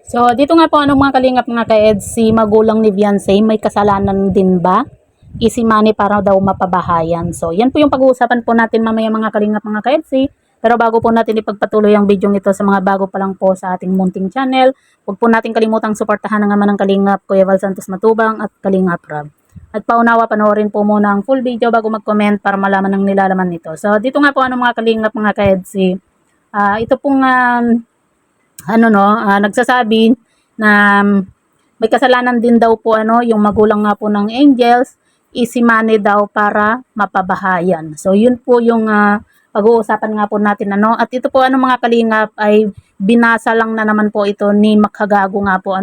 So, dito nga po mga kalingap mga ka-ed, si magulang ni Beyonce, may kasalanan din ba? Easy money para daw mapabahayan. So, yan po yung pag-uusapan po natin mamaya mga kalingap mga ka-ed. Pero bago po natin ipagpatuloy ang video ito sa mga bago pa lang po sa ating munting channel, huwag po natin kalimutang suportahan ang ama ng Kalingap, Kuya Val Santos Matubang at Kalingap Rob. At paunawa, panoorin po muna ang full video bago mag-comment para malaman ang nilalaman nito. So, dito nga po mga kalingap mga ka-ed, ito pong nagsasabi na may kasalanan din daw po yung magulang nga po ng Angels, easy money daw para mapabahayan. So yun po yung pag-uusapan nga po natin at ito po mga kalingap ay binasa lang na naman po ito ni Makagago nga po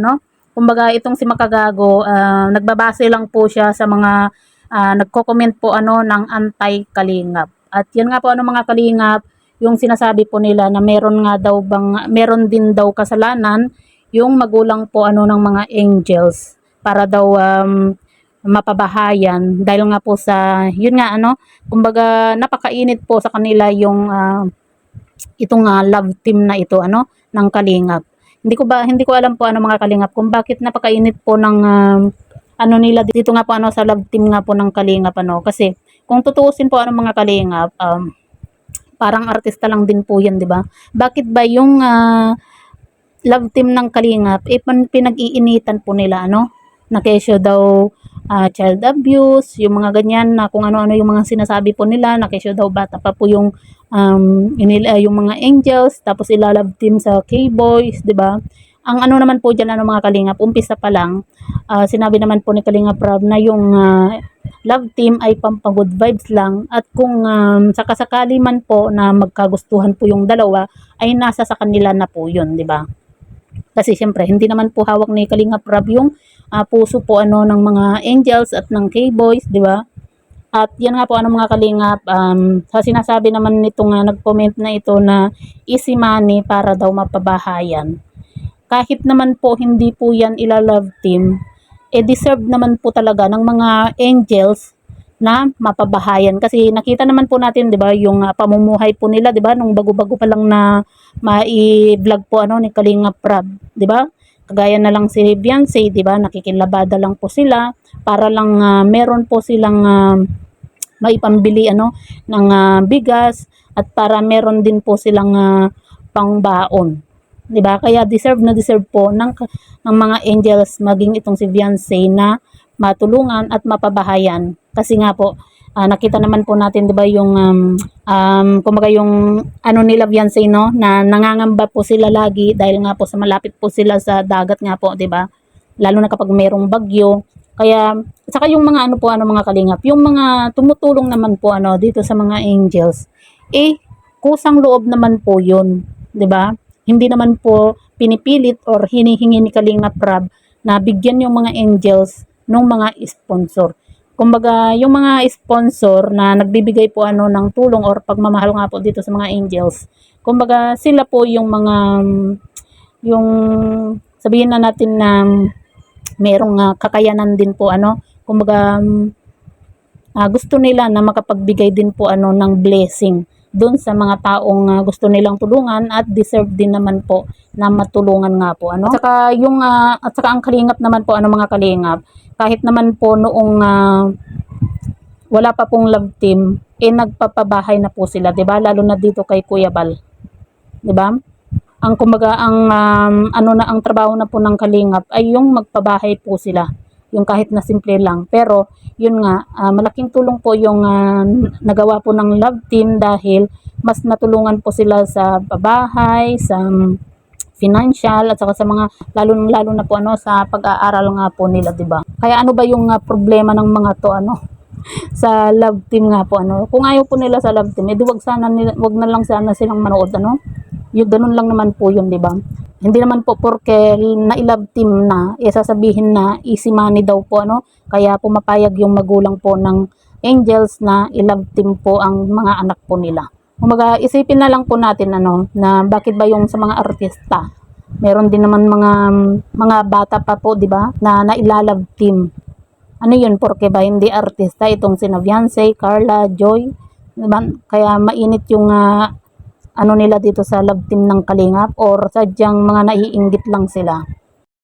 Kumbaga itong si Makagago, nagbabase lang po siya sa mga nagko-comment po ng anti-kalingap. At yan nga po mga kalingap, yung sinasabi po nila na meron din daw kasalanan yung magulang po ng mga angels para daw mapabahayan dahil nga po sa yun nga kumbaga napakainit po sa kanila yung itong love team na ito ng Kalingap. Hindi ko alam po mga Kalingap kung bakit napakainit po ng nila dito nga po sa love team nga po ng Kalingap kasi kung tutuusin po mga Kalingap, parang artista lang din po yan, di ba? Bakit ba yung love team ng Kalingap, pinag-iinitan po nila, na kesyo daw child abuse, yung mga ganyan na kung ano-ano yung mga sinasabi po nila, na kesyo daw bata pa po yung yung mga angels, tapos ilalove team sa K-boys, di ba? Ang naman po dyan mga Kalingap, umpisa pa lang, sinabi naman po ni Kalingap Rob na yung love team ay pampagood vibes lang at kung sakasakali man po na magkagustuhan po yung dalawa ay nasa sa kanila na po yun, di ba? Kasi siyempre hindi naman po hawak ni Kalingap Rob yung puso po ng mga angels at ng K-boys, di ba? At yan nga po mga Kalingap, sa sinasabi naman nitong nag-comment na ito na easy money para daw mapabahayan. Kahit naman po hindi po yan ila-love team, deserve naman po talaga ng mga angels na mapabahayan kasi nakita naman po natin 'di ba yung pamumuhay po nila 'di ba nung bago-bago pa lang na mai-vlog po ni Kalingap Rob 'di ba, kagaya na lang si Beyonce 'di ba, nakikilabada lang po sila para lang meron po silang maipambili ng bigas at para meron din po silang pangbaon. 'Di ba? Kaya deserve na deserve po ng mga angels maging itong si Beyonce na matulungan at mapabahayan. Kasi nga po nakita naman po natin 'di ba yung kumbaga yung nila Beyonce na nangangamba po sila lagi dahil nga po sa malapit po sila sa dagat nga po 'di ba? Lalo na kapag merong bagyo. Kaya saka yung mga mga Kalingap, yung mga tumutulong naman po dito sa mga angels, kusang loob naman po 'yun, 'di ba? Hindi naman po pinipilit or hinihingi ni Kalingap Rob na bigyan yung mga angels ng mga sponsor. Kumbaga, yung mga sponsor na nagbibigay po ng tulong or pagmamahal nga po dito sa mga angels, kumbaga sila po yung mga yung sabihin na natin na merong kakayanan din po kumbaga gusto nila na makapagbigay din po ng blessing doon sa mga taong gusto nilang tulungan at deserve din naman po na matulungan nga po At saka yung at saka ang Kalingap naman po mga Kalingap, kahit naman po noong wala pa pong love team, nagpapabahay na po sila, 'di ba? Lalo na dito kay Kuya Bal. 'Di ba? Ang kumbaga ang ang trabaho na po ng Kalingap ay yung magpabahay po sila. Yung kahit na simple lang. Pero, yun nga, malaking tulong po yung nagawa po ng love team dahil mas natulungan po sila sa pabahay, sa financial, at saka sa mga, lalo na po sa pag-aaral nga po nila, diba? Kaya ano ba yung problema ng mga to, sa love team nga po, Kung ayaw po nila sa love team, wag na lang sana silang manood, Yung ganun lang naman po yun, diba? Hindi naman po porke na-love team na, sasabihin na easy money daw po, Kaya pumapayag yung magulang po ng angels na i-love team po ang mga anak po nila. Kumaga, isipin na lang po natin, na bakit ba yung sa mga artista, meron din naman mga bata pa po, di ba, na na-love team. Ano yun, porke ba hindi artista itong sina Beyonce, Carla, Joy, diba? Kaya mainit yung ano nila dito sa love team ng Kalingap or sadyang mga naiinggit lang sila.